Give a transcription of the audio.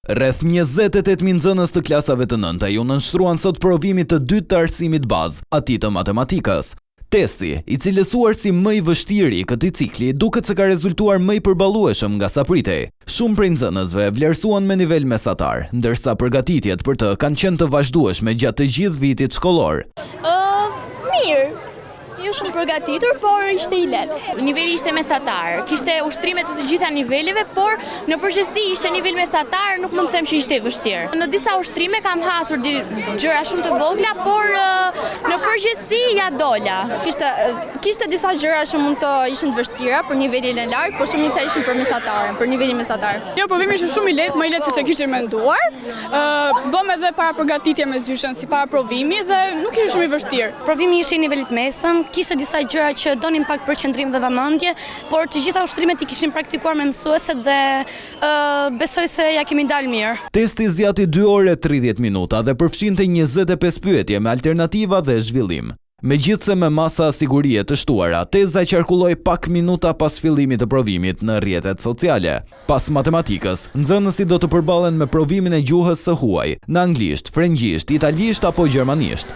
Rreth 28.000 nxënës të klasave të nënta ju nënshtruan sot provimit të dytë të arsimit bazë, atij të matematikës. Testi, i cilësuar si më i vështirë i këtij cikli, duket se ka rezultuar më i përballueshëm nga sa pritej. Shumë prej nxënësve vlerësuan me nivel mesatar, ndërsa përgatitjet për të kanë qenë të vazhdueshme gjatë të gjithë vitit shkollor. Mirë. Jo shumë përgatitur, por ishte i lehtë. Niveli ishte mesatar, kishte ushtrime të gjitha niveleve, por në përgjithësi ishte nivel mesatar, nuk mund të them që ishte i vështirë. Në disa ushtrime kam hasur gjëra shumë të vogla, por në përgjithësi ja dola. Kishte disa gjëra që mund të ishin të vështira për nivelin e lartë, por shumica ishin për mesatar, për nivelin mesatar. Jo, provimi ishte shumë i lehtë, më i lehtë se ç'e kishte menduar. Bëm edhe para përgatitje me zyshën si para provimi dhe nuk ishte shumë i vështirë. Provimi ishte i nivelit mesëm, kishte disa gjëra që donin pak përqendrim dhe vëmendje, por të gjitha ushtrimet i kishin praktikuar me mësueset dhe besoj se ja kemi dalë mirë. Testi zgjati 2 orë 30 minuta dhe përfshinte 25 pyetje me alternativa dhe zhvillim. Megjithse me masa sigurie të shtuara, teza qarkulloi pak minuta pas fillimit të provimit në rrjetet sociale. Pas matematikës, nxënësit do të përballen me provimin e gjuhës së huaj, në anglisht, frëngjisht, italisht apo gjermanisht.